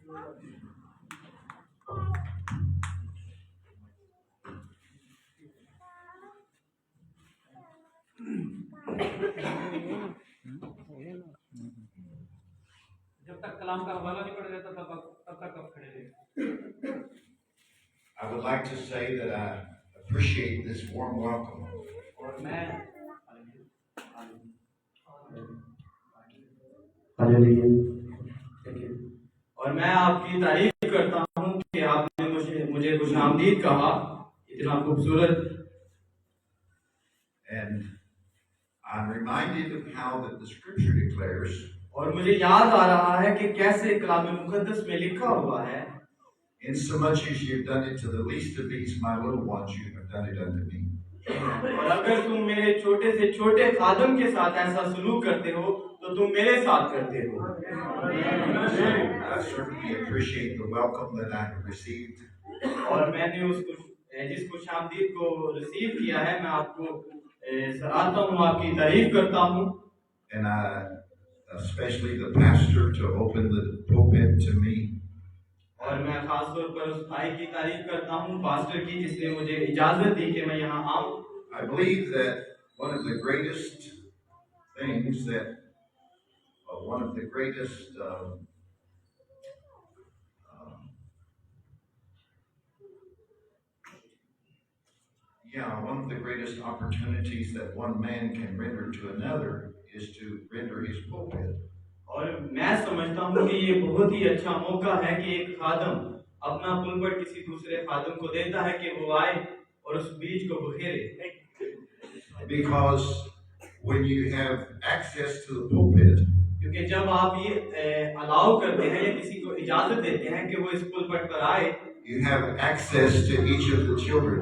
जब तक कलाम का हवाला नहीं पड़ जाता तब तक आप खड़े रहिए। I would like to say that I appreciate this warm welcome. और मैं और मैं आपकी तारीफ करता हूँ कि आपने मुझे खुशामदीद कहा, इतना खूबसूरत। And I'm reminded of how that the scripture declares, और मुझे याद आ रहा है कि कैसे कलाम मुकद्दस में लिखा हुआ है, insomuch as you've done it to the least of these my little ones, you have done it unto me. और अगर तुम मेरे छोटे से छोटे खादम के साथ ऐसा सलूक करते हो तो तुम मेरे साथ करते हो। I certainly appreciate the welcome that I have received. और मैंने जिस खुशामदीद को रिसीव किया है, मैं आपको सराहता हूँ, आपकी तारीफ करता हूँ। And I, especially the pastor, to open the pulpit to me. और मैं खास तौर पर उस भाई की तारीफ करता हूँ, पास्टर की, जिसने मुझे इजाजत दी कि मैं यहाँ आऊँ। I believe that one of the greatest things that one of the greatest one of the greatest opportunities that one man can render to another is to render his pulpit. और मैं समझता हूँ कि ये बहुत ही अच्छा मौका है कि एक खादम अपना पुलपट किसी दूसरे खादम को देता है कि वो आए और उस बीज को बखेरे। Because when you have access to the pulpit, क्योंकि जब आप ये अलाउ करते हैं या किसी को इजाजत देते हैं कि वो इस पुलपट पर आए, you have access to each of the children.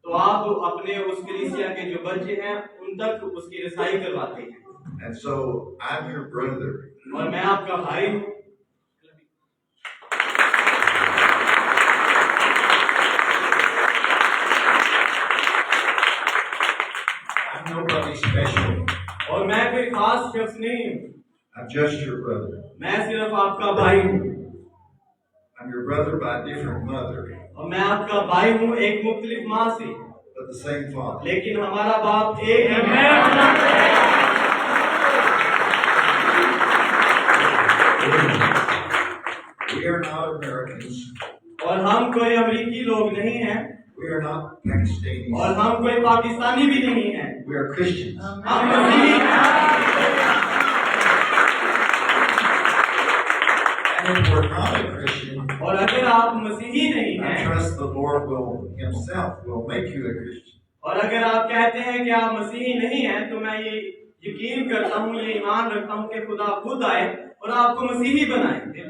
तो आप अपने उस कलीसिया के जो बच्चे हैं उन तक उसकी रसाई करवाते हैं। And so I'm your brother. और मैं आपका भाई हूँ। I'm nobody special. और मैं कोई खास शख्स नहीं हूँ। I'm just your brother. मैं सिर्फ आपका भाई हूँ। I'm your brother by a different mother, और मैं आपका भाई हूँ एक मुख्तलिफ माँ से, but the same father. लेकिन हमारा बाप एक है। We are not Americans. और हम कोई अमेरिकी लोग नहीं हैं। We are not Pakistanis. और हम कोई पाकिस्तानी भी नहीं हैं। We are Christians. हम मसीही हैं। And if we're not a Christian, और अगर आप मसीही नहीं I हैं, trust the Lord Himself will make you a Christian. और अगर आप कहते हैं कि आप मसीही नहीं हैं, तो मैं ये यकीन करता हूँ, ये ईमान रखता हूँ कि खुदा खुद आए और आपको मसीही बनाए। In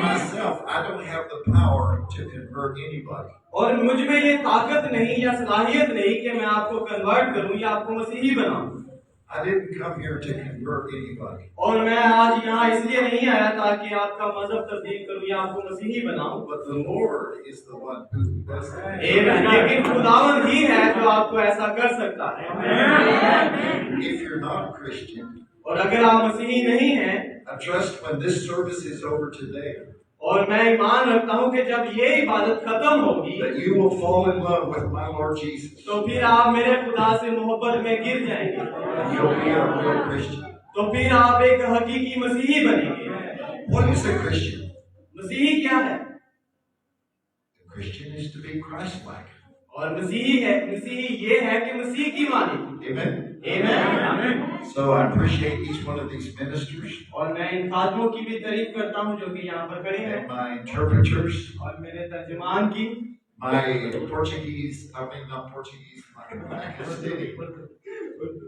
myself, I don't have the power to convert anybody. और मुझ में ये ताकत नहीं या सलाहियत नहीं कि मैं आपको कन्वर्ट करूँ या आपको मसीही बनाऊँ। I didn't come here to convert anybody. और मैं आज यहाँ इसलिए नहीं आया ताकि आपका मजहब तब्दील करूँ या आपको मसीही बनाऊँ। But the Lord is the one who does that. लेकिन खुदावंद ही है जो आपको ऐसा कर सकता है। If you're not a Christian, और अगर आप मसीही नहीं हैं, I trust when this service is over today, और मैं ईमान रखता हूँ कि जब ये इबादत खत्म होगी, that you will fall in love with my Lord Jesus. तो फिर आप मेरे खुदा से मोहब्बत में गिर जाएंगे। And you'll be a real Christian. तो फिर आप एक हकीकी मसीही बनेंगे। What is a Christian? मसीही क्या है? A Christian is to be Christ-like. और मसीही ये है कि मसीह की मानी। Amen. Amen. So I appreciate each one of these ministers. और मैं इन खादमों की भी तारीफ करता हूँ जो कि यहाँ पर खड़े हैं। And my interpreters. और मेरे तर्जुमान की। My Portuguese, I mean not Portuguese, my Pakistani,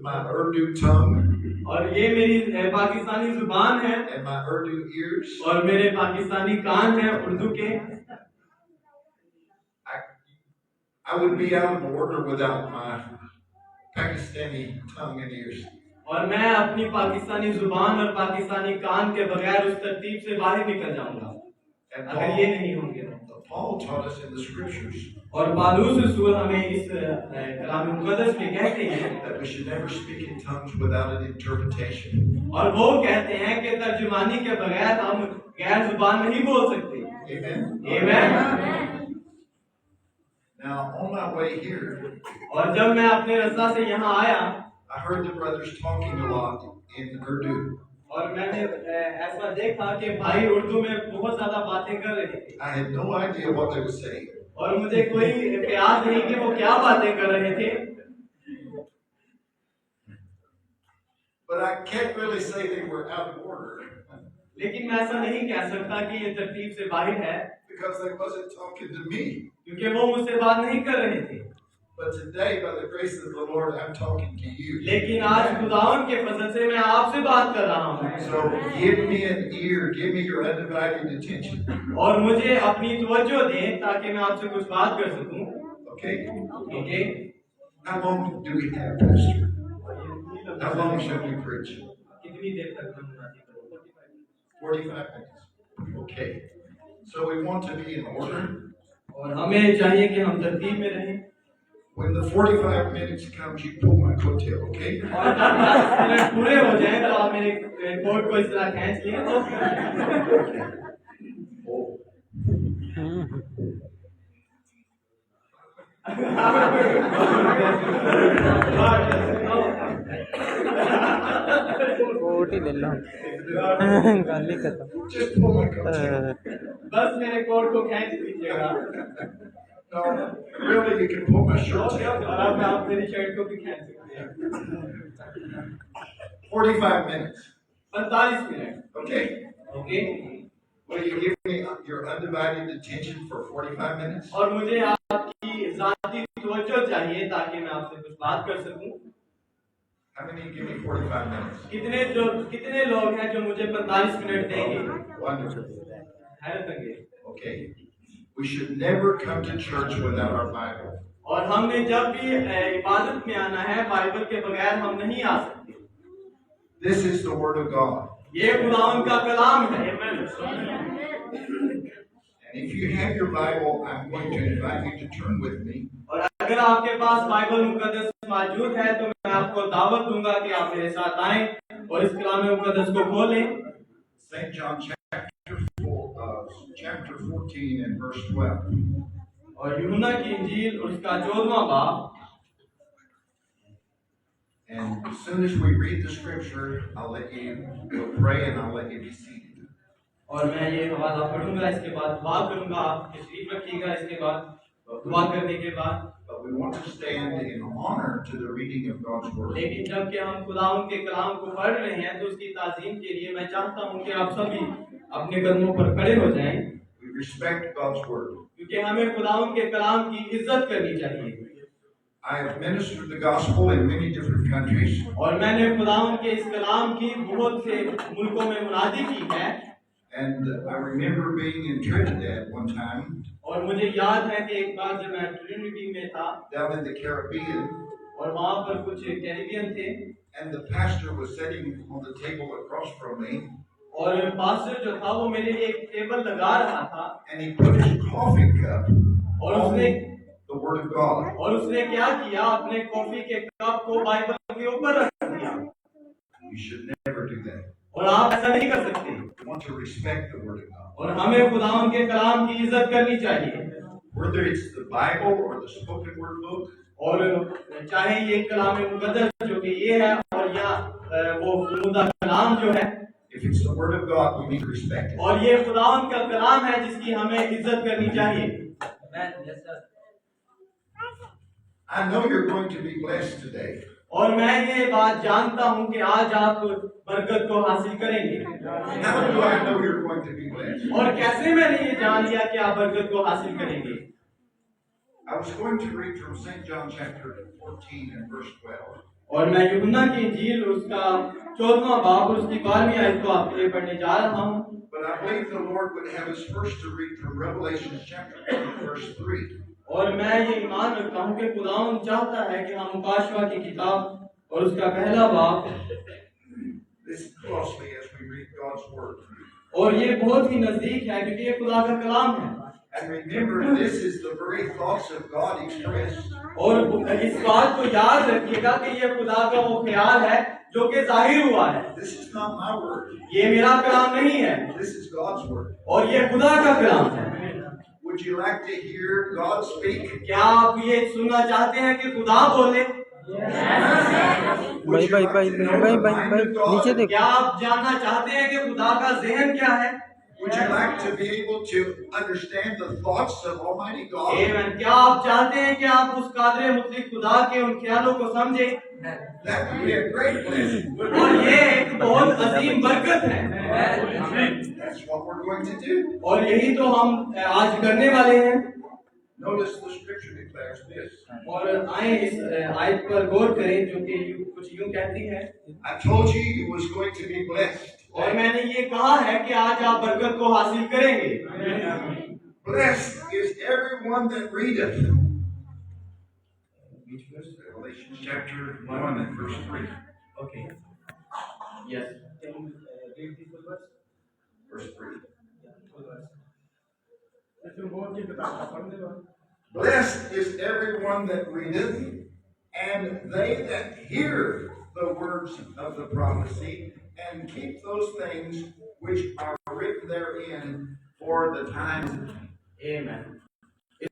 my Urdu tongue. और ये मेरी पाकिस्तानी जुबान है। And my Urdu ears. और मेरे पाकिस्तानी कान हैं उर्दू के। I would be out of order without my Pakistani tongue and ears. और मैं अपनी पाकिस्तानी जुबान और पाकिस्तानी कान के बगैर उस तरतीब से बाहर निकल जाऊंगा अगर ये नहीं होंगे। Paul taught us in the scriptures और पालूस रसूल हमें इस कलाम मुकद्दस में कहते हैं that we should never speak in tongues without an interpretation. और वो कहते हैं कि तर्जुमानी के बगैर हम गैर जुबान नहीं बोल सकते। Amen. आमीन। Now, on my way here, और जब मैं अपने रास्ता से यहाँ आया I heard the brothers talking a lot in Urdu. और मैंने ऐसा देखा कि भाई उर्दू में बहुत ज्यादा बातें कर रहे थे I had no idea what they were saying. और मुझे कोई ख्याल नहीं कि वो क्या बातें कर रहे थे। But I can't really say they were out of order लेकिन मैं ऐसा नहीं कह सकता कि ये तरतीब से बाहर है because they wasn't talking to me. क्योंकि वो मुझसे बात नहीं कर रहे थे। But today, by the grace of the Lord, I'm talking to you. लेकिन आज खुदावंद के फजल से मैं आपसे बात कर रहा हूँ। So give me an ear, give me your undivided attention. और मुझे अपनी तवज्जो दें ताकि मैं आपसे कुछ बात कर सकूं। Okay? Okay? How long do we have, Pastor? How long should we preach? कितनी देर तक हम बातें करें? 45 minutes. Okay. So we want to be in order. और हमें चाहिए कि हम तरतीब में रहें। When the 45 minutes comes, you pull my coattail, okay? और जब 10 मिनट पूरे हो जाएं तो आप मेरे कोट को इस तरह खींच लिए तो कोट ही ले लो गाली खत्म Just pull my coattail. बस मेरे कोट को खींच लीजिएगा। No, really, you can pull my shirt tail. और अब आप मेरी शर्ट को भी खींच सकते हैं। 45 minutes. 45 minute. Okay? Okay? Will you give me your undivided attention for 45 minutes? और मुझे आपकी ज़ाती तवज्जो चाहिए ताकि मैं आपसे कुछ बात कर सकूं। How many give me 45 minutes? कितने लोग हैं जो मुझे 45 मिनट देंगे? Wonderful. हैरत अंगेज। Okay. We should never come to church without our Bible. और हमने जब भी इबादत में आना है बाइबल के बगैर हम नहीं आ सकते। This is the Word of God. ये खुदावंद का कलाम है। And if you have your Bible, I'm going to invite you to turn with me. और अगर आपके पास बाइबल मुकद्दस मौजूद है तो मैं आपको दावत दूंगा कि आप मेरे साथ आएं और इस कलाम मुकद्दस को खोलें। St. John chapter 14 and verse 12. और यूहन्ना की इंजील उसका 14वां बाब। And as soon as we read the scripture, I'll let you pray and I'll let you be seated. और मैं ये हवाला पढ़ूंगा, इसके बाद दुआ करूंगा, आप तशरीफ रखिएगा इसके बाद दुआ करने के बाद। But we want to stand in honor to the reading of God's word. लेकिन जबकि हम खुदावंद के कलाम को पढ़ रहे हैं तो उसकी ताज़ीम के लिए मैं चाहता हूं कि आप सभी अपने कदमों पर खड़े हो जाएं। We respect God's word. क्योंकि हमें खुदावंद के कलाम की इज्जत करनी चाहिए। I have ministered the gospel in many different countries. और मैंने खुदावंद के इस कलाम की बहुत से मुल्कों में मुनादी की है। And I remember being in Trinidad one time. और मुझे याद है कि एक बार जब मैं ट्रिनिटी में था Down in the Caribbean. और वहाँ पर कुछ कैरिबियन थे And the pastor was sitting on the table across from me. और पास्टर जो था वो मेरे लिए एक टेबल लगा रहा था And he put his coffee cup और on उसने the word of God. और उसने क्या किया, अपने कॉफी के कप को बाइबल के ऊपर रख दिया। You should never do that. और आप ऐसा नहीं कर सकते। We want to respect the word of God. और हमें खुदावंद के कलाम की इज्जत करनी चाहिए। Whether it's the Bible or the spoken word book. और चाहे ये कलाम मुकद्दस जो कि ये है और या वो खुदा कलाम जो है। If it's the word of God, we need to respect it. और ये खुदावंद का कलाम है जिसकी हमें इज्जत करनी चाहिए। I know you're going to be blessed today. और मैं ये बात जानता हूँ कि आज आप बरकत को हासिल करेंगे। How do I know you're going to be blessed? और कैसे मैंने ये जान लिया कि आप बरकत को हासिल करेंगे? I was going to read from St. John chapter 14 and verse 12. और मैं यूहन्ना की इंजील उसका 14वां बाब और उसकी 12वीं आयत को आपके लिए पढ़ने जा रहा हूँ। But I believe the Lord would have us first to read from Revelation chapter 2 verse 3. और मैं ये ईमान रखता हूँ कि खुदावंद चाहता है कि हम मुकाशवा की किताब और उसका पहला बाब। Listen closely as we read God's word. और ये बहुत ही नजदीक है क्योंकि ये खुदा का कलाम है। And remember, this is the very thoughts of God expressed. और इस बात को याद रखिएगा कि ये खुदा का वो ख्याल है जो कि जाहिर हुआ है। This is not my word. ये मेरा कलाम नहीं है This is God's word. और ये खुदा का कलाम है। Would you like to hear God speak? क्या आप ये सुनना चाहते हैं कि खुदा बोले? भाई भाई भाई भाई भाई भाई नीचे देखो। क्या आप जानना चाहते हैं कि खुदा का ज़हन क्या है? Would you like to be able to understand the thoughts of Almighty God? आमीन। क्या आप चाहते हैं कि आप उस कादरे मुतलिक खुदा के उन ख्यालों को समझें? That would be a great blessing. और ये एक बहुत अजीम बरकत है। That's what we're going to do. और यही तो हम आज करने वाले हैं। Notice the scripture declares this. और आए इस आयत पर गौर करें जो कि कुछ यूं कहती है। I told you you was going to be blessed. और मैंने ये कहा है कि आज आप बरकत को हासिल करेंगे। Blessed is everyone that readeth. Revelation chapter 1 and verse 3. Okay. Yes. Verse 3. Blessed is everyone that readeth, and they that hear the words of the prophecy, and keep those things which are written therein, for the times. Amen.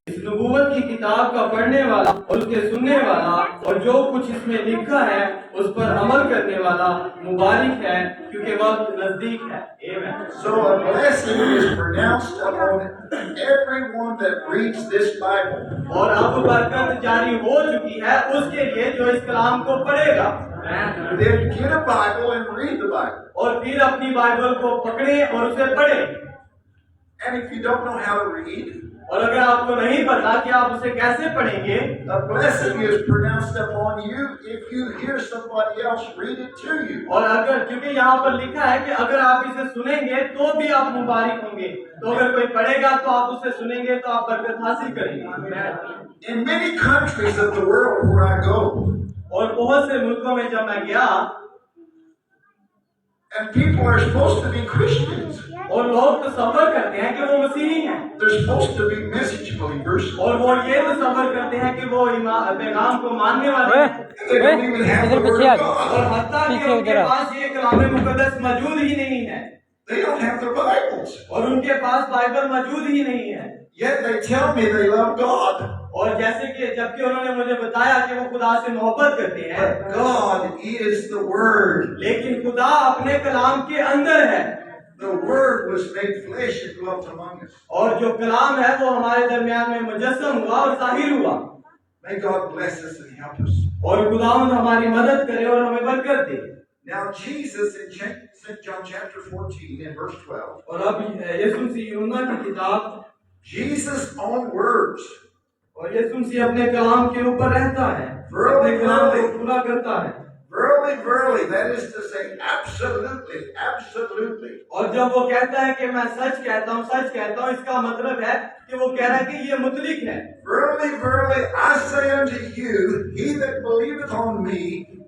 इस नबूवत की किताब का पढ़ने वाला और उसके सुनने वाला और जो कुछ इसमें लिखा है उस पर अमल करने वाला मुबारक है क्योंकि वक्त नजदीक है। Amen. So a blessing is pronounced upon everyone that reads this Bible. और अब बरकत जारी हो चुकी है उसके लिए जो इस कलाम को पढ़ेगा। Then get a Bible and read the Bible. और फिर अपनी बाइबल को पकड़े और उसे पढ़े। And if you don't know how to read, और अगर आपको नहीं पता कि आप उसे कैसे पढ़ेंगे, a blessing is pronounced upon you if you hear somebody else read it to you. और अगर क्योंकि यहाँ पर लिखा है कि अगर आप इसे सुनेंगे तो भी आप मुबारक होंगे, तो अगर कोई पढ़ेगा तो आप उसे सुनेंगे तो आप बरकत हासिल करेंगे। In many countries of the world where I go, और बहुत से मुल्कों में जब मैं गया and people are supposed to be Christians, और लोग तसव्वुर करते हैं कि वो मसीही हैं they're supposed to be message believers, और वो ये तसव्वुर करते हैं कि वो पैगाम को मानने वाले हैं and they don't even have the word of God. और हत्ता कि उनके पास ये कलाम मुकद्दस मौजूद ही नहीं है, They don't have their Bibles. और उनके पास बाइबल मौजूद ही नहीं है। Yet they tell me they love God. और जैसे कि जबकि उन्होंने मुझे बताया कि वो खुदा से मोहब्बत करते हैं, But God is the Word. लेकिन खुदा अपने कलाम के अंदर है। The Word was made flesh and dwelt among us. और जो कलाम है वो हमारे दरमियान में मुजस्सम हुआ और जाहिर हुआ। May God bless us and help us. और खुदावंद हमारी मदद करे और हमें बरकत दे। Now Jesus in St. John chapter 14 and verse 12. और अब यीशु मसीह यूहन्ना की किताब, Jesus' own words. और यीशु मसीह अपने कलाम के ऊपर रहता है, अपने कलाम को पूरा करता है। Verily, verily, that is to say, absolutely, absolutely. और जब वो कहता है कि मैं सच कहता हूँ, इसका मतलब है कि वो कह रहा है कि ये मुतलिक है। Verily, verily, I say unto you, he that believeth on me,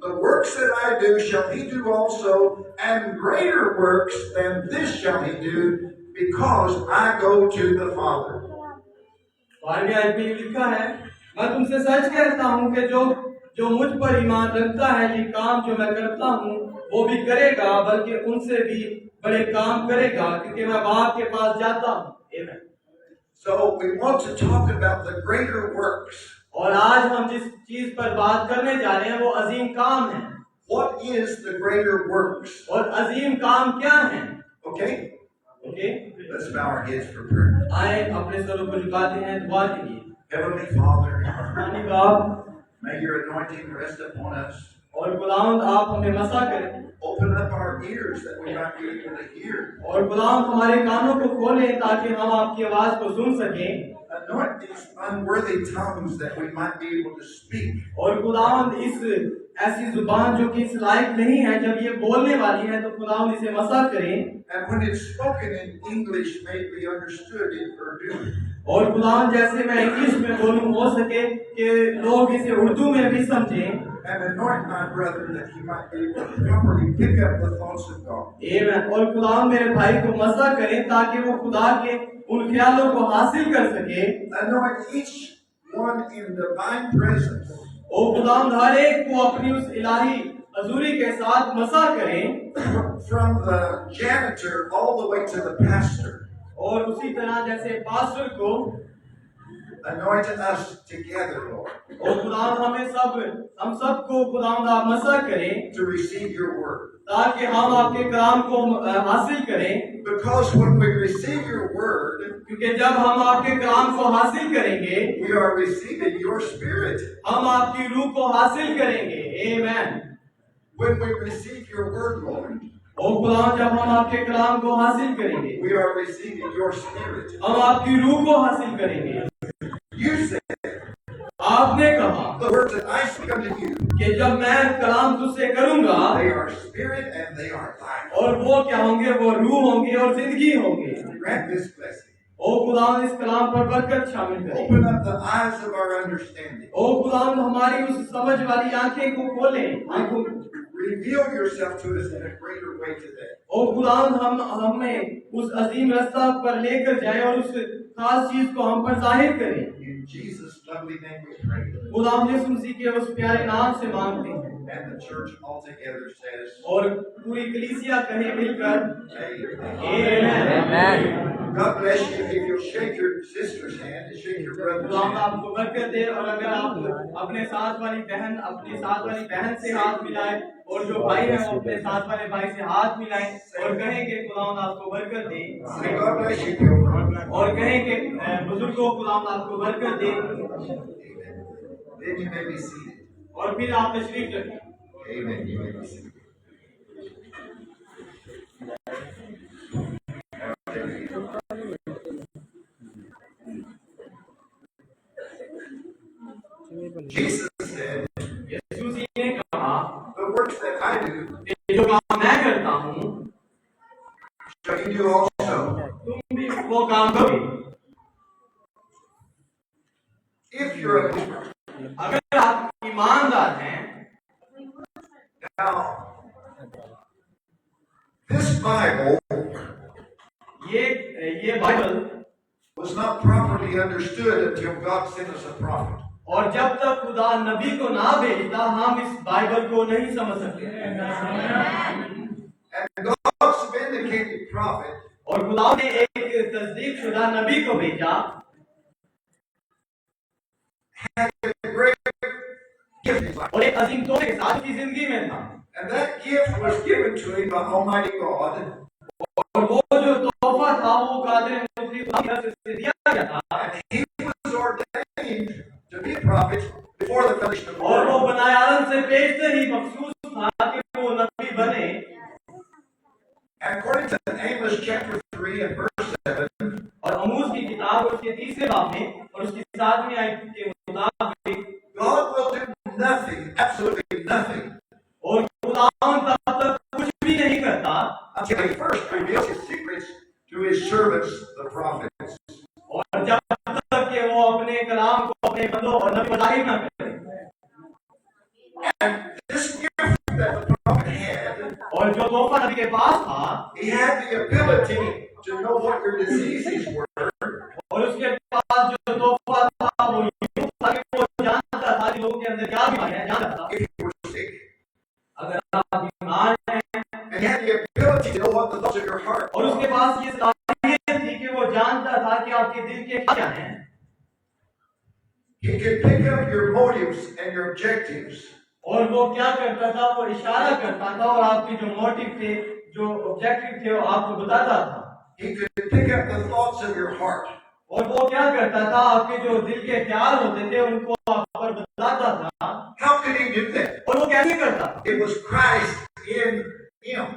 the works that I do shall he do also, and greater works than this shall he do, because I go to the Father. 12वीं आयत में लिखा है, मैं तुमसे सच कहता हूँ कि जो मुझ पर ईमान रखता है, ये काम जो मैं करता हूँ वो भी करेगा, बल्कि उनसे भी बड़े काम करेगा, क्योंकि मैं बाप के पास जाता हूँ। Amen. So we want to talk about the greater works. और आज हम जिस चीज पर बात करने जा रहे हैं वो अजीम काम है। What is the greater works? और अजीम काम क्या है? Okay, okay, let's bow our heads for prayer. आए अपने स्वरों को झुकाते हैं दुआ के लिए। Heavenly Father, धन्य बाप, may your anointing rest upon us. और खुदावंद आप हमें मसा करें, Open up our ears that we might be able to hear. और खुदावंद हमारे कानों को खोलें ताकि हम आपकी आवाज को सुन सकें। Anoint these unworthy tongues that we might be able to speak. और खुदावंद इस ऐसी जुबान जो कि इस लायक नहीं है, जब ये बोलने वाली है तो खुदावंद इसे मसा करें। And when it's spoken in English, may it be understood in Urdu. और खुदावंद जैसे मैं इंग्लिश में बोलूं हो सके कि लोग इसे उर्दू में भी समझें। and anoint my brother that he might be able to properly pick up the thoughts of God. आमीन। और खुदा मेरे भाई को मसा करें ताकि वो खुदा के उन ख्यालों को हासिल कर सके। Anoint each one in divine presence. ओ खुदा हर एक को अपनी उस इलाही हजूरी के साथ मसा करें, From the janitor all the way to the pastor. और उसी तरह जैसे पास्टर को Anoint us together, Lord, और खुदा हम सबको खुदा आप मसा करें to receive your word. ताकि हम आपके कलाम को हासिल करें। Because when we receive your word, क्योंकि जब हम आपके कलाम को हासिल करेंगे, we are receiving your spirit. हम आपकी रूह को हासिल करेंगे। आमीन। When we receive your word, Lord, ओ खुदा जब हम आपके कलाम को हासिल करेंगे, we are receiving your spirit. हम आपकी रूह को हासिल करेंगे। You said, आपने कहा the words that I speak unto you, कि जब मैं कलाम तुझसे करूंगा, they are spirit and they are life. और वो क्या होंगे, वो रूह होंगे और जिंदगी होंगे। Grant this blessing. ओ खुदा इस कलाम पर बरकत शामिल करें। Open up the eyes of our understanding. ओ खुदा हमारी उस समझ वाली आंखें को खोलें, आंखों को। Reveal yourself to us in a greater way today. ओ खुदा हमें उस अजीम रास्ता पर लेकर जाए और उस खास चीज को हम पर जाहिर करें। In Jesus' lovely name we pray. खुदा हम यीशु मसीह के उस प्यारे नाम से मांगते हैं। And the church altogether says, और पूरी कलीसिया कहे मिलकर Amen. आमीन। God bless you. If you'll shake your sister's hand and shake your brother's खुदा hand. आपको बरकत दे, और अगर आप अपने साथ वाली बहन से हाथ मिलाएं, और जो भाई है वो अपने साथ वाले भाई से हाथ मिलाएं और कहें कि खुदा आपको बरकत दे, Say, God bless you, Pilgrim. और कहें कि बुजुर्गों खुदा आपको बरकत दे, Then you may be seated. और फिर आप तशरीफ रखें। Amen. You may be seated. Jesus said, यीशु मसीह ने कहा, the works that I do, जो काम मैं करता हूँ shall you do also. तुम भी वो काम करोगे। If you're a believer. अगर आप ईमानदार हैं, Now, this Bible ये Bible, was not properly understood until God sent us a prophet. और जब तक खुदा नबी को ना भेजता हम इस बाइबल को नहीं समझ सकते। And God's vindicated prophet और खुदा ने एक तस्दीक शुदा नबी को भेजा, had a great gift in his life. और एक अजीम तोहफे के साथ की जिंदगी में था, And that gift was given to him by Almighty God. और वो जो तोहफा था वो कादिर मुतलक खुदा की तरफ से दिया गया था, And he was ordained to be a prophet before the foundation of the और वो world. बनाए आदम से पेशतर ही मखसूस था कि वो नबी बने। And according to Amos chapter 3 and verse 7, और अमूस की किताब उसके 30वें बाब में और उसकी 7वीं आयत के मुताबिक God will do nothing, absolutely nothing, और खुदा तब तक कुछ भी नहीं करता until he first reveals his secrets to his servants, the prophets. और जब तक कि वो अपने कलाम को अपने बंदों और नबी को जाहिर ना करे। And this gift that the prophet had, और जो तोहफा नबी के पास था, he had the ability to know what your diseases were, और उसके पास जो तोहफा था वो यूं था कि वो जानता था कि लोगों के अंदर क्या बीमारी है, जानता था। if you were sick. अगर आप बीमार हैं, And he had the ability to know what the thoughts of your heart और उसके were. पास ये सलाहियत थी कि वो जानता था कि आपके दिल के क्या हैं। He could pick up your motives and your objectives. और वो क्या करता था, वो इशारा करता था और आपके जो मोटिव थे, जो ऑब्जेक्टिव थे, वो आपको बताता था। He could pick up the thoughts of your heart. और वो क्या करता था, आपके जो दिल के ख्याल होते थे उनको आप पर बताता था। How could he do that? और वो कैसे करता था? It was Christ in him.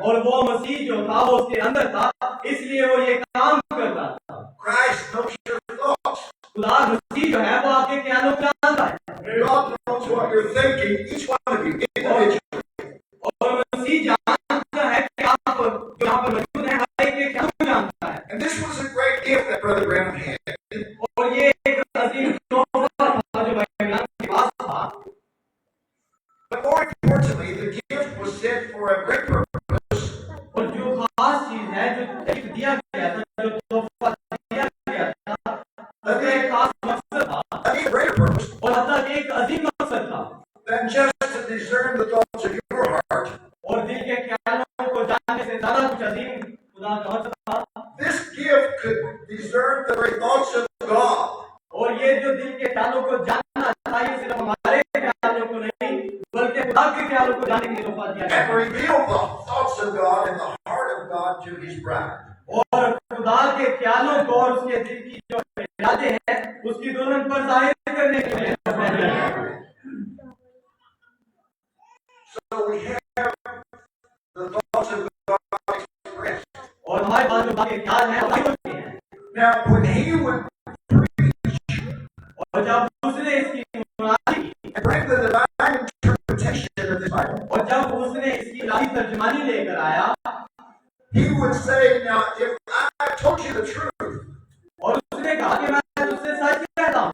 और वो मसीह जो था वो उसके अंदर था, इसलिए वो ये काम करता था। Christ knows your thoughts. खुदा मसीह जो है वो आपके ख्यालों को जानता है, God knows what you're thinking, each one of you individually. और मसीह जानता है कि आप जो यहाँ पर मौजूद हैं हर एक के ख्यालों को जानता है। And this was a great gift that Brother Branham had. और ये एक अजीम तोहफा था जो भाई ब्राह्मण के पास था। गिफ्ट दिया गया था, जो तोहफा दिया गया था, उसका एक खास मकसद था a greater purpose और मतलब एक अजीम मकसद था than just to discern the thoughts of your heart. और दिल के ख्यालों को जानने से ज्यादा कुछ अजीम खुदा का मकसद था। This gift could discern the very thoughts of God और ये जो दिल के ख्यालों को जानना था, ये सिर्फ हमारे ख्यालों को नहीं बल्कि खुदा के ख्यालों को जानने के लिए तोहफा दिया गया and reveal the thoughts of God and the heart of God to his bride. और खुदा के ख्यालों को और उसके दिल की जो इरादे हैं उसकी दुल्हन पर जाहिर करने के लिए। So we have the thoughts of God expressed. और हमारे पास जो खुदा के ख्याल हैं वो होते हैं। Now, when he would और जब उसने इसकी मुनादी की bring the divine interpretation of this Bible, और जब उसने इसकी इलाही तर्जुमानी लेकर आया he would say, now, if I told you the truth, और उसने कहा कि मैं तुझसे सच कहता हूँ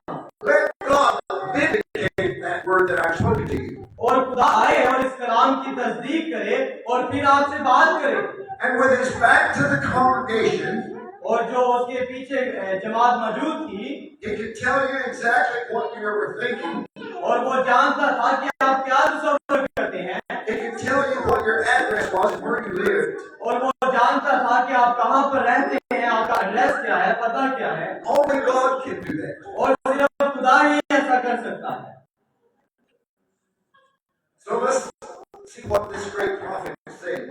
let God vindicate that word that I've spoken to you. और खुदा आए और इस कलाम की तस्दीक करे और फिर आपसे बात करे। And with his back to the congregation, और जो उसके पीछे जमात मौजूद थी he could tell you exactly what you were thinking. और वो जानता था कि आप क्या तसव्वुर करते हैं He could tell you what your address was and where you lived. और वो जानता था कि आप कहाँ पर रहते हैं, आपका एड्रेस क्या है, पता क्या है। Only God can do that. और सिर्फ खुदा ही ऐसा कर सकता है। So let's see what this great prophet is saying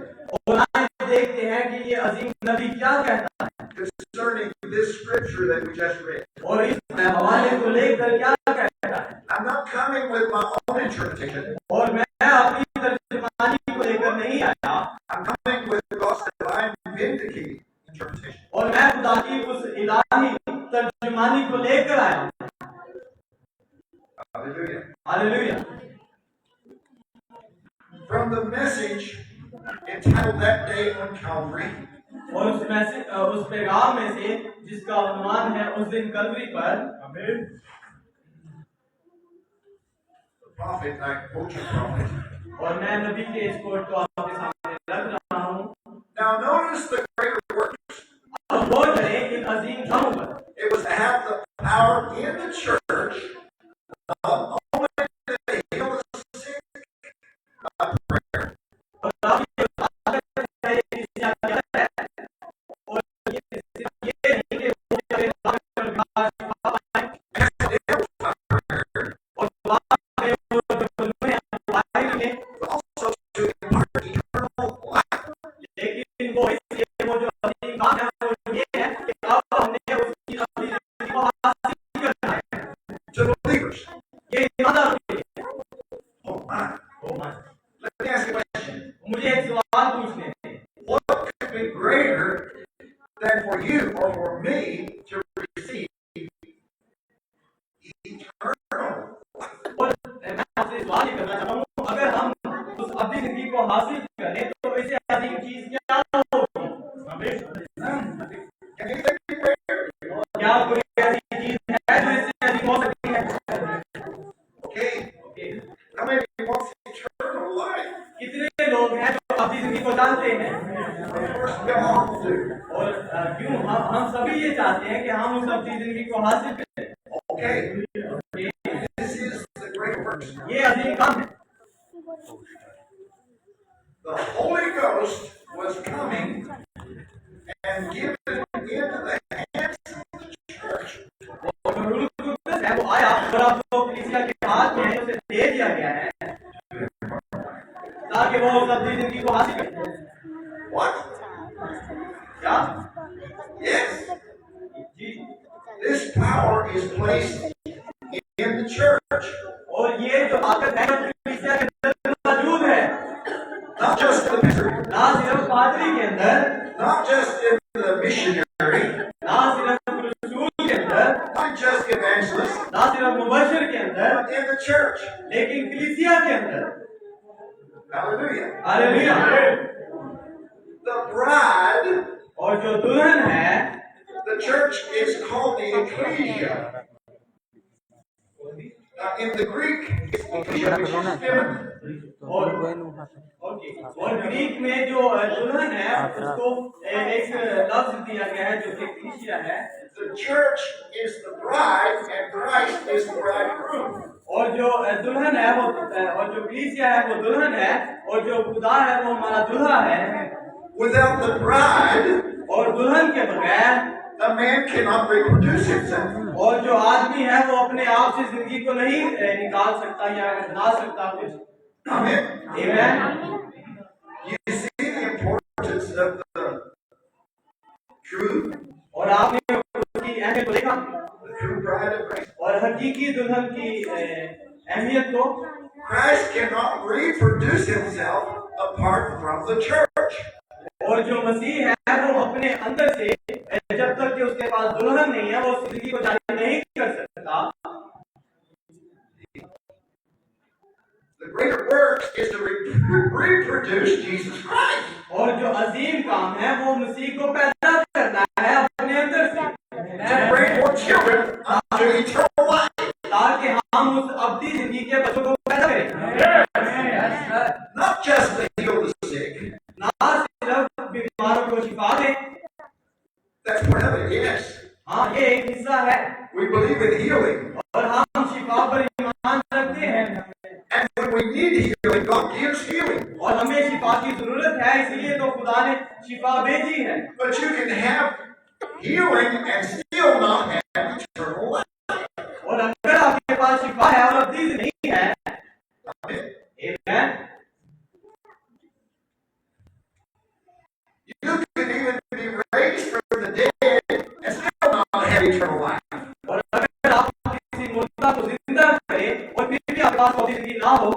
और आइए देखते हैं कि ये अजीम नबी क्या कहता है concerning this scripture that we just read. और इस हवाले को लेकर क्या कहता है। I'm not coming with my own interpretation. और मैं अपनी तर्जुमानी को लेकर नहीं आया I'm coming with God's divine vindicating interpretation. और मैं खुदा की उस इलाही तर्जुमानी को लेकर आया। Hallelujah. Hallelujah. From the message entitled That Day on Calvary, और उस पैगाम में से जिसका अनुमान है उस दिन कलवरी पर, the prophet, and I quote you from it. और मैं नबी के इस कोट को आपके सामने रख रहा हूँ। Now notice the greater works. अब गौर करें इन अजीम कामों पर। It was to have the power in the church not only to heal the sick by prayer, और आप ये ताकत है कि क्या है और ये नहीं कि वो जब ताकत का और बाद में वो जो बाहर में but also to impart eternal life. लेकिन वो इसलिए वो जो अजीम काम है वो ये है कि अब हमने उसकी अपनी जिंदगी को हासिल करना है To believers. ये ईमानदार के लिए। Oh my. Oh my, Let me ask you a question. मुझे एक सवाल पूछने हैं। What could be greater than for you or for me to receive eternal life? और मैं आपसे सवाल ही करना चाहता हूँ, अगर हम उस अपनी जिंदगी को हासिल करें तो इससे अजीम चीज क्या होगी? Can anything be greater? क्या कोई ऐसी चीज है जो इससे अजीम हो सकती है? Okay. How many wants eternal life? कितने लोग हैं जो अपनी जिंदगी को जानते हैं? Of course, we all do. और क्यों हम सभी ये चाहते हैं कि हम उस अपनी जिंदगी को हासिल करें। Okay. This is the great works. ये अजीम काम है। The Holy Ghost was coming and given into the hands of the church. और जो रूह कुद्दुस है वो आया और अब जो कलीसिया के हाथ में है उसे दे दिया गया है ताकि वो उस अपनी जिंदगी को हासिल करे। What? क्या? Yes. Ji. This power is placed in the church. और ये जो ताकत है वो कलीसिया के अंदर मौजूद है, Not just in the ministry, ना सिर्फ पादरी के अंदर, not just in the missionary, ना सिर्फ रसूल के अंदर, not just evangelists, ना सिर्फ मुबश्शिर के अंदर, but in the church. लेकिन कलीसिया के अंदर। Hallelujah. हालेलुया। The bride, और जो दुल्हन है, the church is called the ecclesia. In the Greek, it's ecclesia, which is feminine. और होगी। और ग्रीक में जो दुल्हन है उसको एक लफ्ज दिया गया है जो कि कलीसिया है। The church is the bride and Christ is the bridegroom. और जो दुल्हन है वो और जो कलीसिया है वो दुल्हन है और जो खुदा है वो हमारा दूल्हा है। Without the bride, और दुल्हन के बगैर a man cannot reproduce himself. और जो आदमी है वो अपने आप से जिंदगी को नहीं निकाल सकता या बना सकता कुछ। Amen. Amen. You see the importance of the true, और आपने उसकी अहमियत को देखा, the true bride of Christ. और हकीकी दुल्हन की अहमियत को। Christ cannot reproduce himself apart from the church. और जो मसीह है वो अपने अंदर से जब तक कि उसके पास दुल्हन नहीं है वो जिंदगी को जारी नहीं कर सकता। The greater work is to reproduce Jesus Christ. और जो अजीम काम है वो मसीह को पैदा करना है अपने अंदर से, To bring more children unto eternal life. ताकि हम उस अब्दी जिंदगी के बच्चों को पैदा करें। Not just to heal the sick. ना सिर्फ बीमारों को शिफा दें। That's part of it, yes. हाँ, ये एक हिस्सा है। We believe in healing. और हम शिफा पर ईमान रखते हैं। And when we need healing, God gives healing. और हमें शिफा की जरूरत है, इसलिए तो खुदा ने शिफा भेजी है। But you can have healing and still not have eternal life. और अगर आपके पास शिफा है और अब्दी नहीं है, Amen. You can even be raised from the dead and still not have eternal life. और अगर आप किसी मुर्दा को जिंदा करें और फिर भी आपके पास अब्दी जिंदगी ना हो,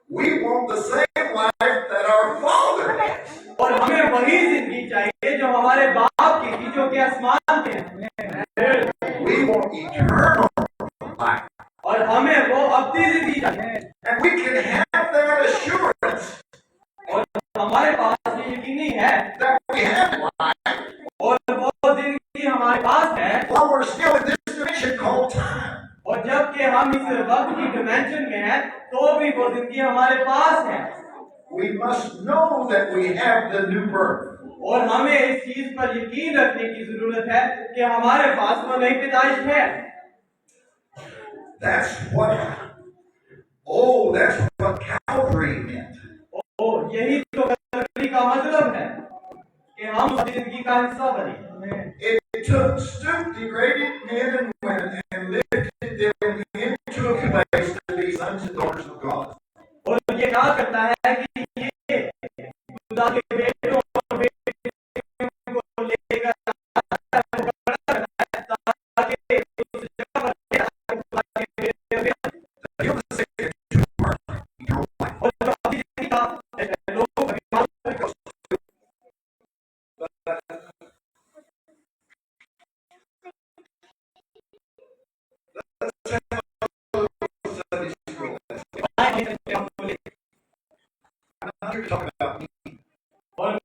We want the same life that our Father has. और हमें वही जिंदगी चाहिए जो हमारे बाप की थी, जो कि आसमान पे है। We want eternal life. और हमें वो अब्दी जिंदगी चाहिए। And we can have that assurance और हमारे पास ये यकीनी है that we have life और वो जिंदगी हमारे पास है। while we're still in this dimension called time. और जबकि हम इस वक्त की डिमेंशन में हैं, तो भी वो जिंदगी हमारे पास है। We must know that we have the new birth. और हमें इस चीज पर यकीन रखने की जरूरत है कि हमारे पास वो नई पैदाइश है। That's what Calvary meant. यही तो कलवरी का मतलब है कि हम अपनी जिंदगी का हिस्सा बने। It took stoop degraded men and women and lifted them into a place to be sons and daughters of God. और ये क्या करता है कि ये खुदा के बेटों और बेटियों को लेकर ताकि उस जगह पर खुदा के बेटे Heal the sick and to birth eternal life. और जो अपनी जिंदगी का लोगों को बीमार को Sunday school. और I'm not here to talk about me,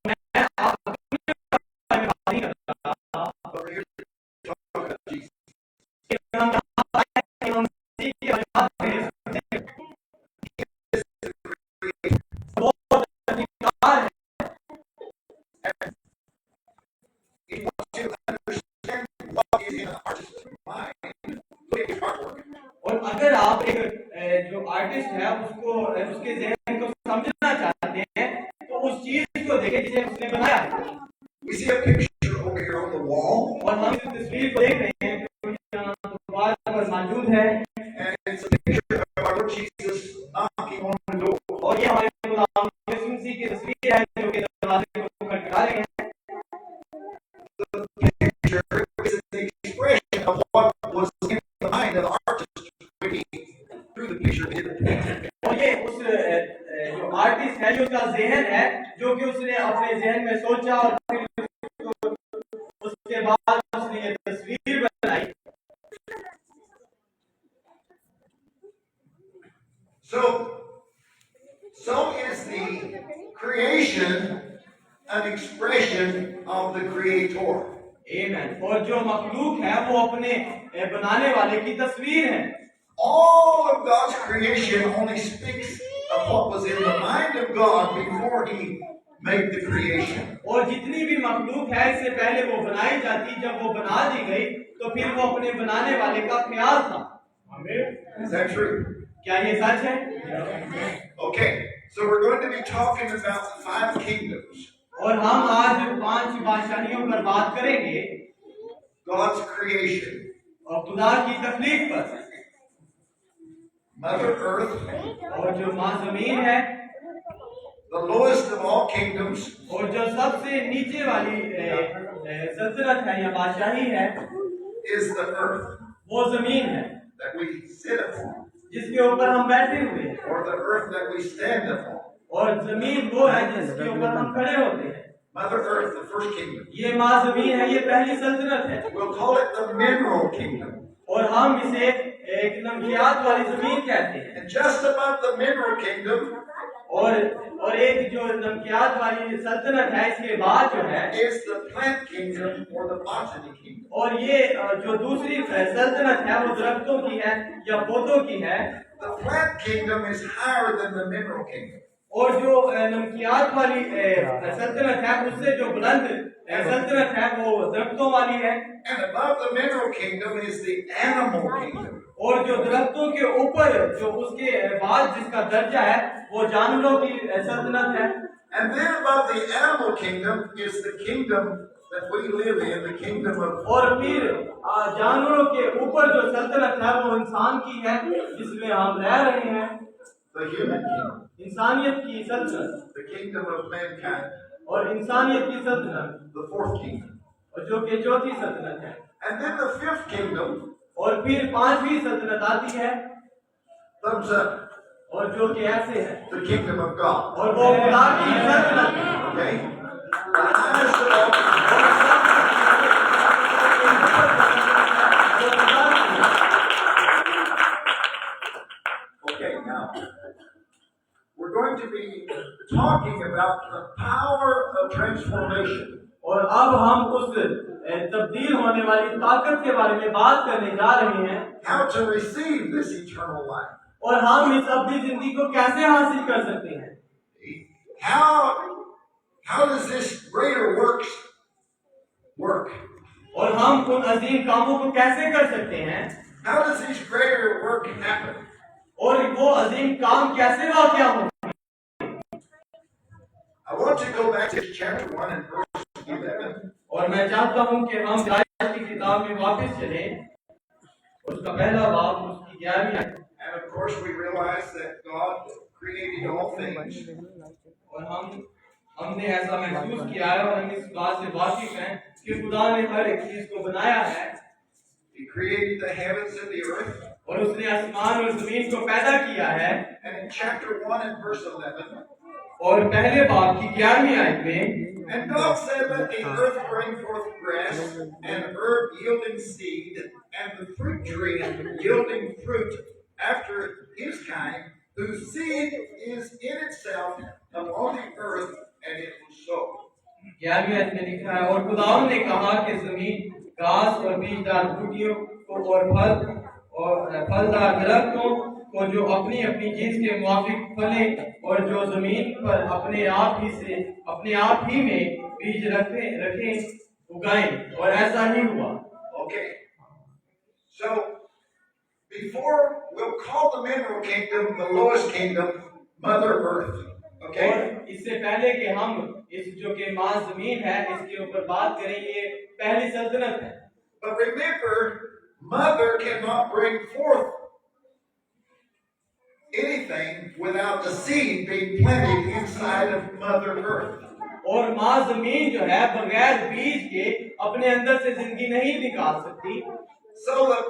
मैं आप अपने बारे में बात नहीं कर रहा, but we're here to talk about Jesus. हम यहाँ आए हैं कि हम मसीह की बात करें। वो अधिकार है। He wants to understand what is in an artist's mind. Look at his artwork. और अगर आप एक जो आर्टिस्ट है उसको उसके ज़हन को समझना चाहते हैं तो उस चीज को देखें जिसे उसने बनाया है। We see a picture over here on the wall, और हम इस तस्वीर को देख रहे हैं जो यहाँ दीवार पर मौजूद है। and it's a picture of our Lord Jesus knocking on the door. और ये हमारे खुदा यीशु मसीह की तस्वीर है जो कि दरवाजे को खटखटा रहे हैं। The picture is an expression of what was in the mind of the artist when he drew the picture in the painting. और ये उस जो आर्टिस्ट है जो उसका ज़हन है जो कि उसने अपने ज़हन में सोचा और फिर उसके बाद उसने ये तस्वीर बनाई। So is the creation an expression of the Creator. आमीन। और जो मखलूक है वो अपने बनाने वाले की तस्वीर है। All of God's creation only speaks of what was in the mind of God before He made the creation. और जितनी भी मखलूक है इससे पहले वो बनाई जाती, जब वो बना दी गई तो फिर वो अपने बनाने वाले का ख्याल था। Is that true? क्या ये सच है? Okay, so we're going to be talking about the 5 kingdoms. और हम आज 5 बादशाहियों पर बात करेंगे, God's creation. और खुदा की तख्लीक पर। Mother Earth, और जो माँ जमीन है, the lowest of all kingdoms, और जो सबसे नीचे वाली सल्तनत है या बादशाही है, is the earth वो जमीन है that we sit upon, जिसके ऊपर हम बैठे हुए हैं, or the earth that we stand upon. और जमीन वो है जिसके ऊपर हम खड़े होते हैं। Mother Earth, the first kingdom. ये माँ जमीन है, ये पहली सल्तनत है, We'll call it the mineral kingdom. और हम इसे एक नमकियात वाली जमीन कहते हैं। And just above the mineral kingdom और एक जो नमकियात वाली सल्तनत है, इसके बाद जो है is the plant kingdom or the botany kingdom. और ये जो दूसरी सल्तनत है वो दरख्तों की है या पौधों की है। The plant kingdom is higher than the mineral kingdom. और जो नमकियात वाली सल्तनत है उससे जो बुलंद सल्तनत है वो दरख्तों वाली है। And above the mineral kingdom is the animal kingdom. और जो दरख्तों के ऊपर जो उसके बाद जिसका दर्जा है वो जानवरों की सल्तनत है। And then above the animal kingdom is the kingdom that we live in, the kingdom of और फिर जानवरों के ऊपर जो सल्तनत है वो इंसान की है जिसमें हम रह रहे हैं, the human kingdom, इंसानियत की सल्तनत, the kingdom of mankind, और इंसानियत की सल्तनत, the 4th kingdom. और जो कि चौथी सल्तनत है। And then the 5th kingdom, और फिर 5वीं सल्तनत आती है, thumbs up, और जो कि ऐसे है, the kingdom of God. और वो खुदा की सल्तनत है। Okay? The highest of all kingdoms. Okay, now we're going to be talking about the power of transformation. और अब हम उस तब्दील होने वाली ताकत के बारे में बात करने जा रहे हैं, How to receive this eternal life. और हम इस अब्दी जिंदगी को कैसे हासिल कर सकते हैं। How does this greater works work? और हम उन अजीम कामों को कैसे कर सकते हैं, How does this greater work happen? और वो अजीम काम कैसे वाक़या हो। I want to go back to chapter 1 and verse 11. और मैं चाहता हूं कि हम हिदायत की किताब में वापस चलें, उसका पहला बाब उसकी 11वीं आयत। And of course we realize that God created all things. और हमने ऐसा महसूस किया है और हम इस बात से वाकिफ हैं कि खुदा ने हर एक चीज को बनाया है। He created the heavens and the earth. और उसने आसमान और जमीन को पैदा किया है। And in chapter 1 and verse 11, और पहले बाब की 11वीं आयत में, and God said, let the earth bring forth grass, and herb yielding seed, and the fruit tree yielding fruit after his kind, whose seed is in itself upon the earth, and it was so. 11वीं आयत में लिखा है, और खुदावंद ने कहा कि जमीन घास और बीजदार बूटियों को और फलदार दरख्तों को जो अपनी अपनी जिन्स के मुआफिक फले और जो जमीन पर अपने आप ही में बीज रखें उगाएं, और ऐसा ही हुआ। Okay. So before we'll call the mineral kingdom the lowest kingdom, Mother Earth. Okay. और इससे पहले कि हम इस जो कि माँ जमीन है इसके ऊपर बात करें, ये पहली सल्तनत है। But remember, Mother cannot bring forth anything without the seed being planted inside of Mother Earth. और माँ जमीन जो है बगैर बीज के अपने अंदर से जिंदगी नहीं निकाल सकती। So the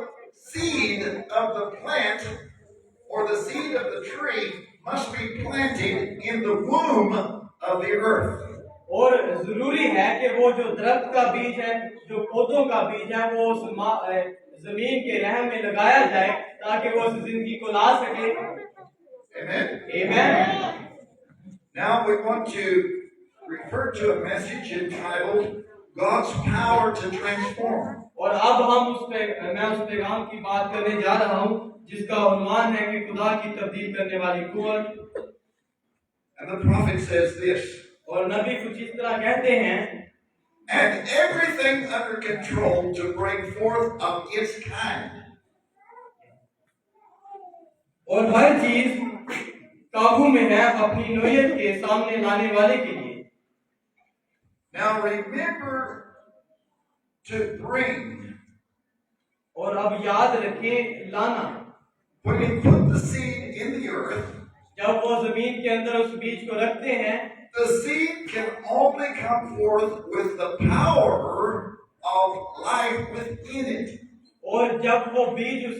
seed of the plant or the seed of the tree must be planted in the womb of the earth. और जरूरी है कि वो जो दरख्त का बीज है, जो पौधों का बीज है, वो उस जमीन के रहम में लगाया जाए ताकि वो उस जिंदगी को ला सके। Amen. Amen. Now we want to refer to a message entitled God's power to transform. और अब हम मैं उस पैगाम की बात करने जा रहा हूँ जिसका उन्वान है कि खुदा की तब्दील करने वाली कुव्वत। And the prophet says this, और नबी कुछ इस तरह कहते हैं, and everything under control to bring forth of its kind. और हर चीज काबू में है अपनी नोयत के सामने लाने वाले के लिए। Now remember to bring. और अब याद रखें लाना। When you put the seed in the earth, जब वो जमीन के अंदर उस बीज को रखते हैं, the seed can only come forth with the power of life within it. और जब वो बीज उस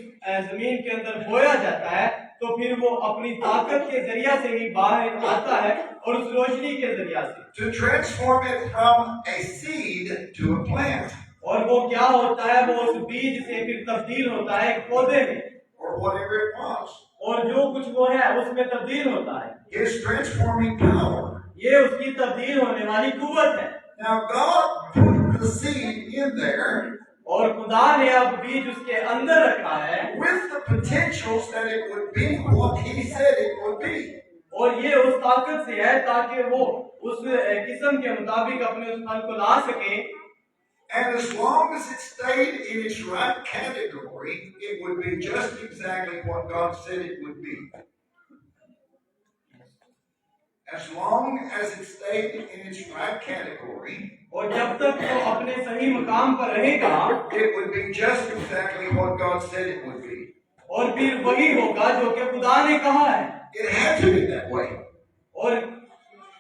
जमीन के अंदर बोया जाता है तो फिर वो अपनी ताकत के जरिया से ही बाहर आता है और उस रोशनी के जरिया से To transform it from a seed to a plant. और वो क्या होता है, वो उस बीज से फिर तब्दील होता है एक पौधे में, Or whatever it was. और जो कुछ वो है उसमें तब्दील होता है। His transforming power. ये उसकी तब्दील होने वाली कुव्वत है। Now God put the seed in there और खुदा ने अब बीज उसके अंदर रखा है with the potentials that it would be what He said it would be. और ये उस ताकत से है ताकि वो उस किस्म के मुताबिक अपने उस फल को ला सके। And as long as it stayed in its right category, it would be just exactly what God said it would be. As long as it stayed in its right category, और जब तक वो अपने सही मुकाम पर रहेगा, it would be just exactly what God said it would be. और फिर वही होगा जो कि खुदा ने कहा है। It had to be that way. और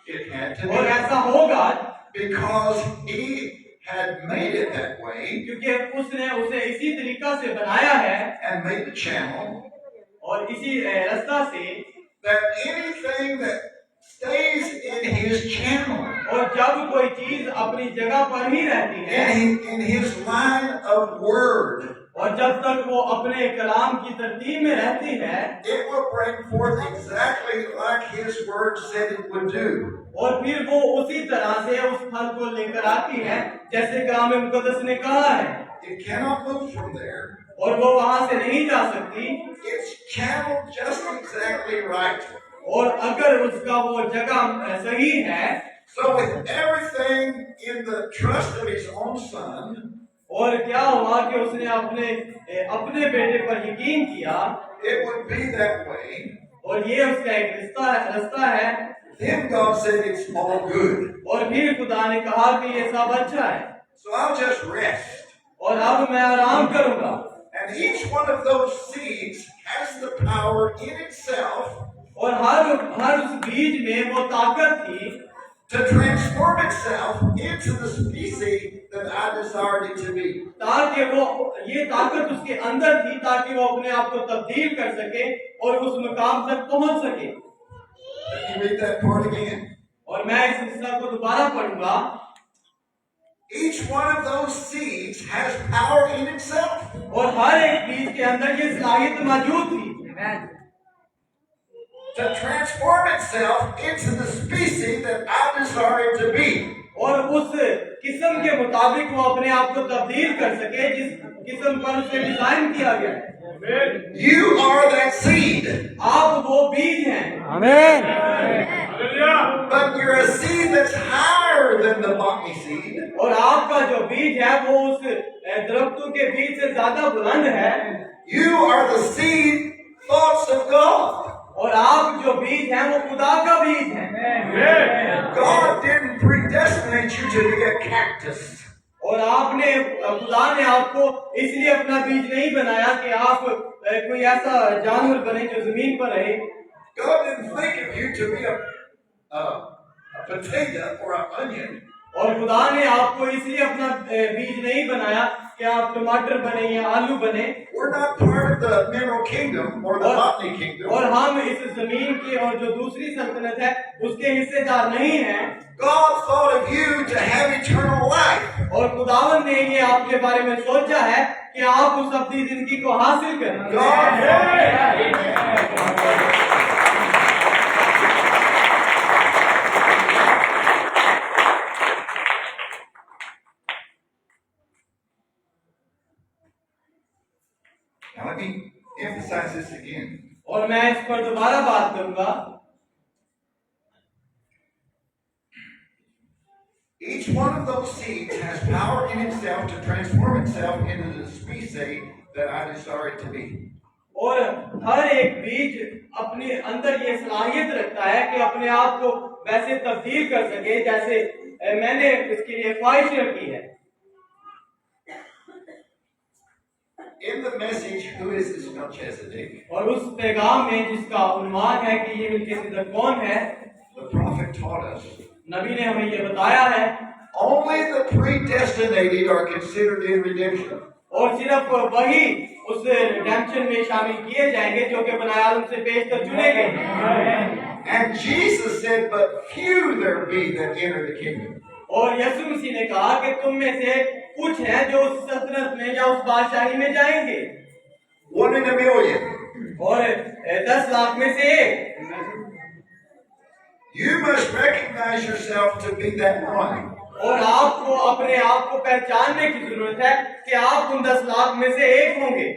It had to और be. ऐसा होगा Because He had made it that way क्योंकि उसने उसे इसी तरीका से बनाया है and made the channel और इसी रास्ता से, that anything that stays in His channel, और जब कोई चीज अपनी जगह पर ही रहती है in His line of word, और जब तक वो अपने कलाम की तरतीब में रहती है, it will bring forth exactly like His word said it would do. और फिर वो उसी तरह से उस फल को लेकर आती है जैसे कलाम मुकद्दस ने कहा है। It cannot move from there. और वो वहां से नहीं जा सकती, It's channeled just exactly right. और अगर उसका वो जगह सही है, So with everything in the trust of His own Son, और क्या हुआ कि उसने अपने बेटे पर यकीन किया, it would be that way. और ये उसका एक रास्ता है। Then God said it's all good. और फिर खुदा ने कहा कि ये सब अच्छा है, So I'll just rest. और अब मैं आराम करूंगा। And each one of those seeds has the power in itself और हर उस बीज में वो ताकत थी to transform itself into the species that I desired it to be. ताकि वो ये ताकत उसके अंदर थी ताकि वो अपने आप को तब्दील कर सके और उस मुकाम तक पहुंच सके। Let me read that part again. और मैं इस हिस्सा को दोबारा पढ़ूंगा। Each one of those seeds has power in itself और हर एक बीज के अंदर ये सलाहियत मौजूद थी to transform itself into the species that I desire it to be. और उस किस्म के मुताबिक वो अपने आप को तब्दील कर सके जिस किस्म पर उसे डिजाइन किया गया है। You are that seed, आप वो बीज हैं, आमीन। but you're a seed that's higher than the botany seed. और आपका जो बीज है वो उस दरख्तों के बीज से ज्यादा बुलंद है। You are the seed thoughts of God. और आप जो बीज हैं वो खुदा का बीज है। God didn't predestinate you to be a cactus. और आपने खुदा ने आपको इसलिए अपना बीज नहीं बनाया कि आप कोई ऐसा जानवर बने जो जमीन पर रहे। God didn't think of you to be a potato or an onion. और खुदा ने आपको इसलिए अपना बीज नहीं बनाया कि आप टमाटर बने या आलू बने। We're not part of the mineral kingdom or the botany kingdom. और हम इस जमीन की और जो दूसरी सल्तनत है उसके हिस्सेदार नहीं हैं। God thought of you to have eternal life. और खुदावन ने ये आपके बारे में सोचा है कि आप उस अपनी जिंदगी को हासिल करें। Now let me emphasize this again. और मैं इस पर दोबारा बात करूंगा। Each one of those seeds has power in itself to transform itself into the species that I desire it to be. और हर एक बीज अपने अंदर ये सलाहियत रखता है कि अपने आप को वैसे तब्दील कर सके जैसे मैंने इसके लिए ख्वाहिश रखी है। In the message, who is this Melchizedek? और उस पैगाम में जिसका उन्माद है कि ये मेलकिसेदक कौन है, The prophet taught us. नबी ने हमें ये बताया है Only the predestinated are considered in redemption. और सिर्फ वही उस रिडेम्पशन में शामिल किए जाएंगे जो कि बनाए आलम से पेशतर चुने गए हैं। And Jesus said, but few there be that enter the kingdom. और यीशु मसीह ने कहा कि तुम में से कुछ हैं जो उस सल्तनत में या उस बादशाही में जाएंगे। 1 in a million. और 10 लाख में से एक। You must recognize yourself to be that one. और आपको अपने आप को पहचानने की जरूरत है कि आप उन 10 लाख में से एक होंगे।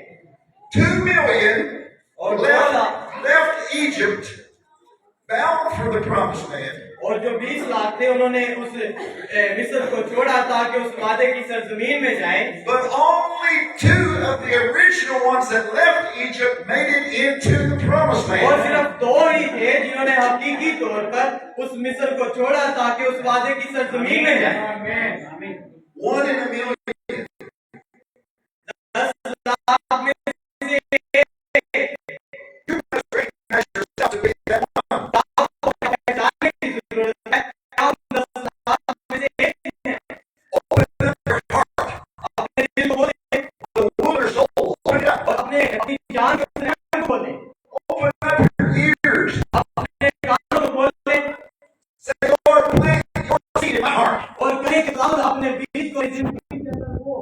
2 million और left Egypt bound for the promised land. और जो 20 लाख थे उन्होंने उस मिस्र को छोड़ा ताकि उस वादे की सरजमीन में जाएं। But only 2 of the original ones that left Egypt made it into the promised और land. सिर्फ 2 ही थे जिन्होंने हकीकी तौर पर उस मिस्र को छोड़ा ताकि उस वादे की सरजमीन में जाएं। 1 in a million. 10 लाख में से एक। You must recognize yourself to be that one. आपको पहचानने की जरूरत है कि आप 10 लाख में से एक हैं। Open up your heart. अपने दिल को खोलें The ruler soul. Open it up. और अपनी जान को खोलें। Open up your ears. अपने कानों को खोलें Say, Lord, plant your seed in my heart. और कहें कि खुदावंद अपने बीज को जिंदगी के अंदर बो।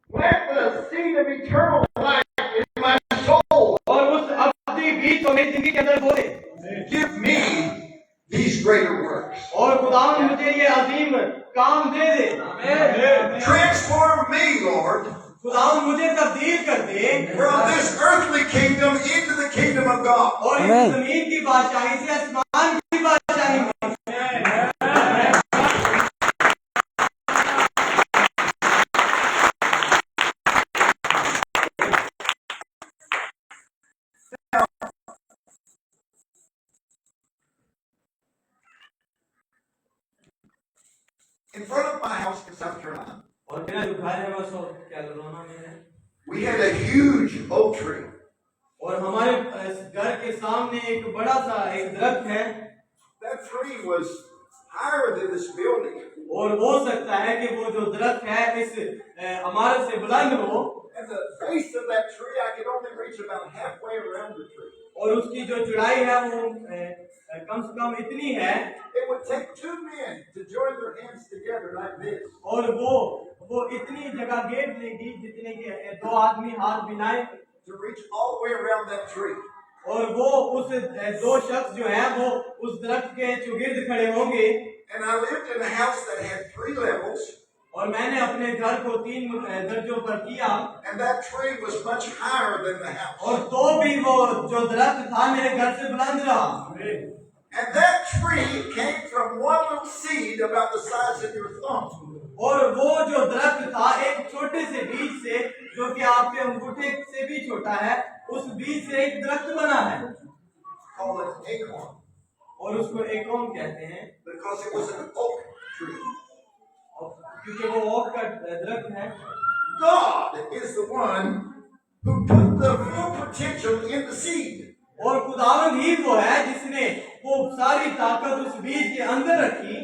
Plant the seed of eternal life in my soul. और उस अपनी बीज को मेरी जिंदगी के अंदर बो दे। Give me these greater works. और खुदावंद मुझे ये अजीम काम दे दे। Transform me, Lord, खुदावंद मुझे तब्दील कर दे from this earthly kingdom into the kingdom of God. और इस Amen. जमीन की बादशाही से आसमान की बादशाही में। In front of my house in South Carolina, और मेरा जो घर है वो साउथ कैरोलिना में है we had a huge oak tree. और हमारे घर के सामने एक बड़ा सा एक दरख्त है That tree was higher than this building. और हो सकता है कि वो जो दरख्त है इस इमारत से बुलंद हो And the base of that tree, I could only reach about halfway around the tree. और उसकी जो चौड़ाई है वो कम से कम इतनी है It would take 2 men to join their hands together like this. और वो इतनी जगह घेर लेगी जितने के 2 आदमी हाथ मिलाए To reach all the way around that tree. और वो उस 2 शख्स जो है वो उस दरख्त के चौगिर्द खड़े होंगे। And I lived in a house that had 3 levels. और मैंने अपने घर को 3 दर्जों पर किया And that tree was much higher than the house. और तो भी वो जो दरख्त था मेरे घर से बुलंद रहा। And that tree came from one little seed about the size of your thumb. और वो जो दरख्त था एक छोटे से बीज से जो कि आपके अंगूठे से भी छोटा है उस बीज से एक दरख्त बना है Called an acorn. और उसको एकोन कहते हैं Because it was an oak tree. क्योंकि वो ओक का दरख्त है। God is the one who put the full potential in the seed. और खुदावंद ही वो है जिसने वो सारी ताकत उस बीज के अंदर रखी।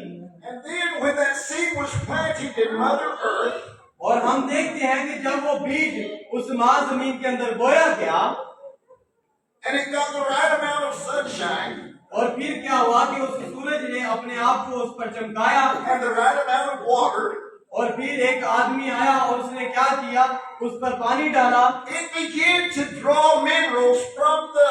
And then when that seed was planted in Mother Earth, और हम देखते हैं कि जब वो बीज उस माँ जमीन के अंदर बोया गया and it got the right amount of sunshine और फिर क्या हुआ कि उस सूरज ने अपने आप को उस पर चमकाया and the right amount of water, और फिर एक आदमी आया और उसने क्या किया उस पर पानी डाला it began to draw minerals from the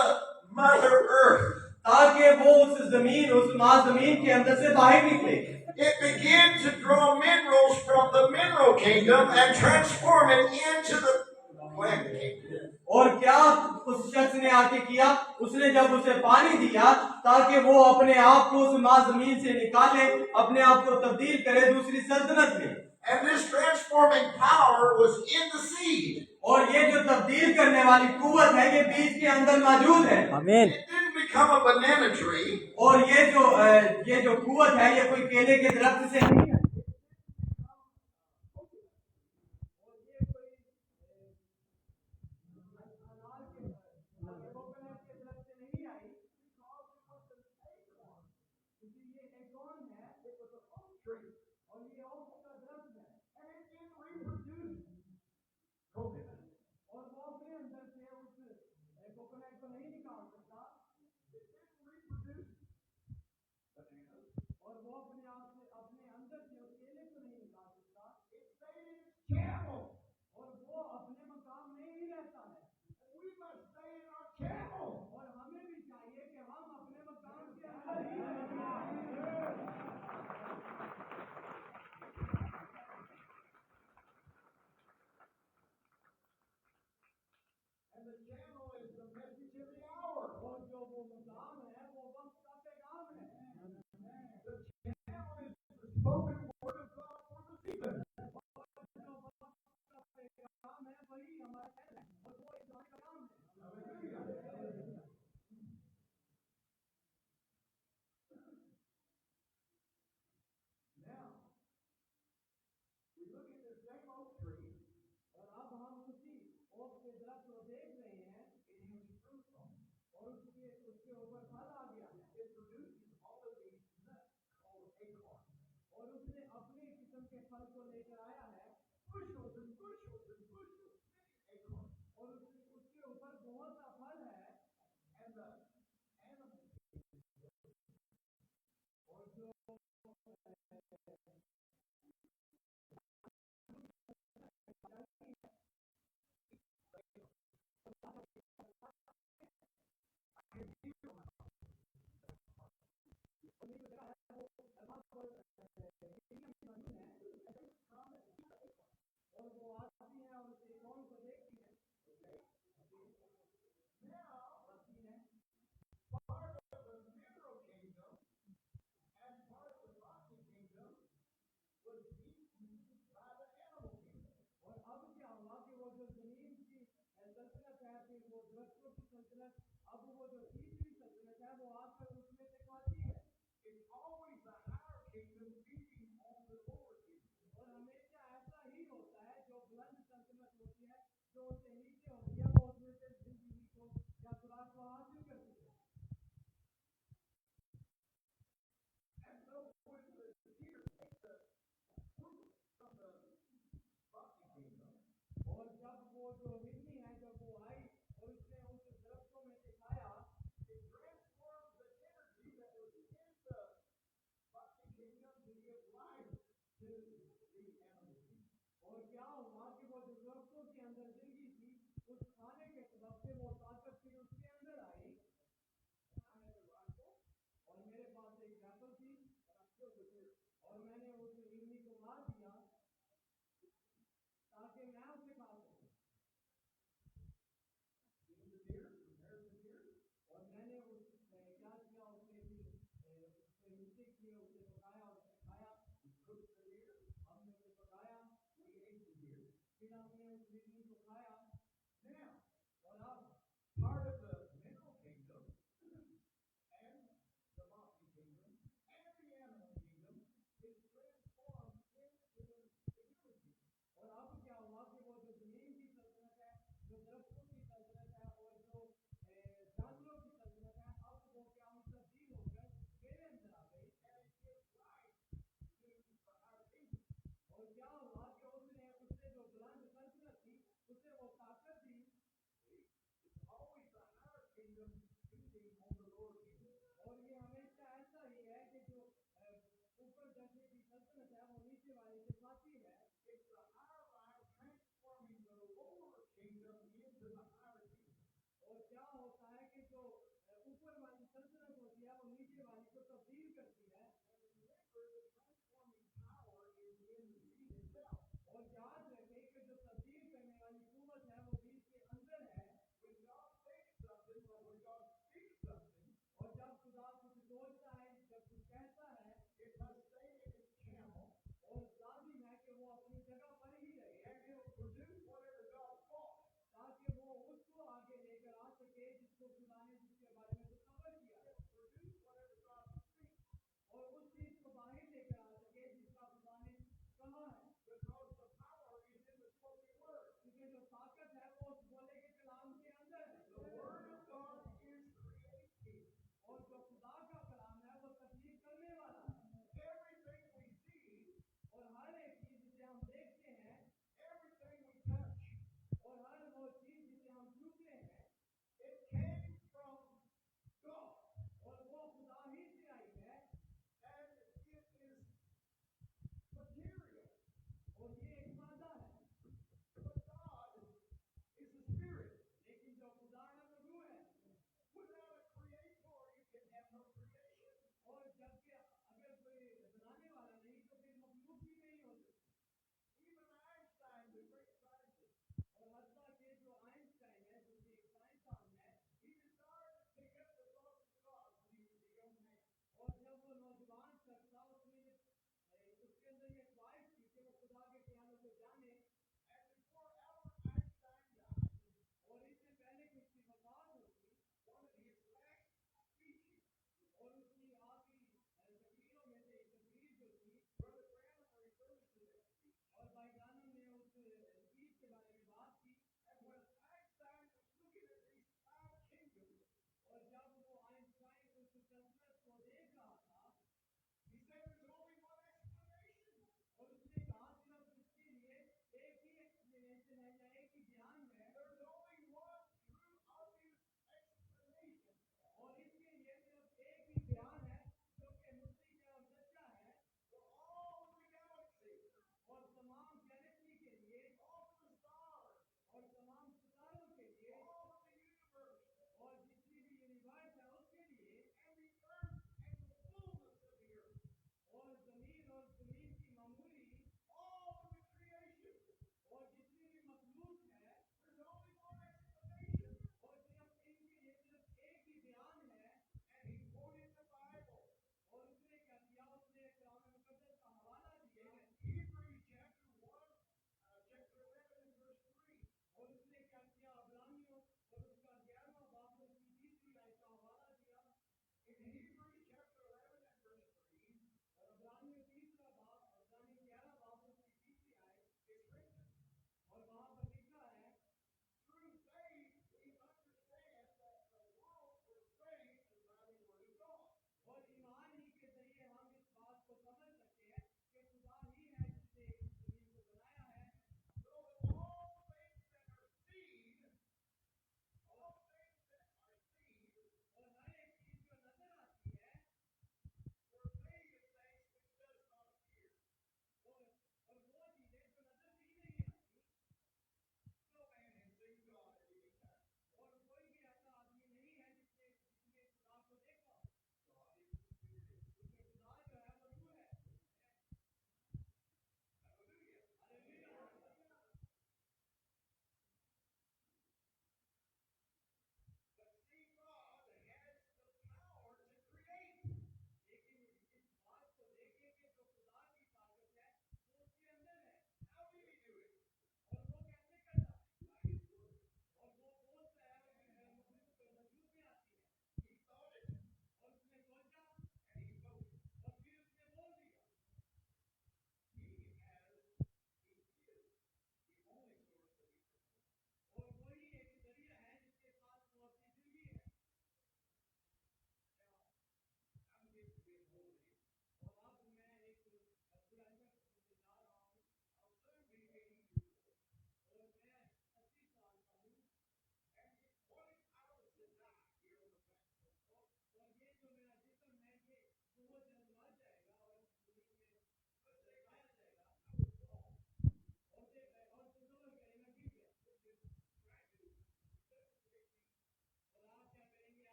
Mother Earth. ताकि वो उस जमीन उस माँ जमीन के अंदर से बाहर निकले। It began to draw minerals from the mineral kingdom and transform it into the शख्स ने आके किया, उसने जब उसे पानी दिया ताकि वो अपने आप को उस माँ जमीन से निकाले, अपने आप को तब्दील करे दूसरी सल्तनत में। And this transforming power was in the seed. और ये जो तब्दील करने वाली कुव्वत है, ये बीज के अंदर मौजूद है। आमीन। It didn't become a banana tree. और ये जो कुव्वत है, ये कोई केले के दरख्त से नहीं है।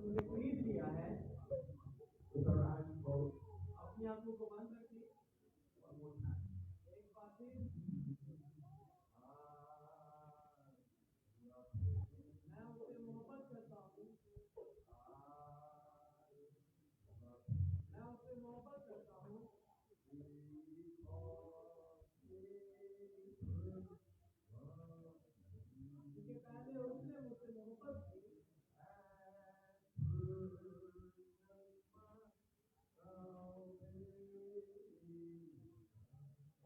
मुझे खरीद लिया है। अपनी आंखों को बंद रखिए। एक बार फिर मैं उससे मोहब्बत करता हूँ। मैं उससे मोहब्बत करता हूँ। क्योंकि पहले उसने मुझसे मोहब्बत की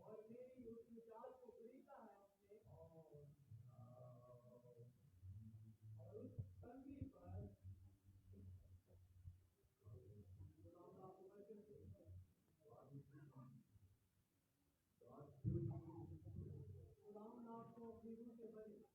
और मेरी उस विचार को खरीदा है उसने। और उस तंगी पर खुदावंद आपको बरकत दे। खुदावंद आपको अपनी रूह से भरे।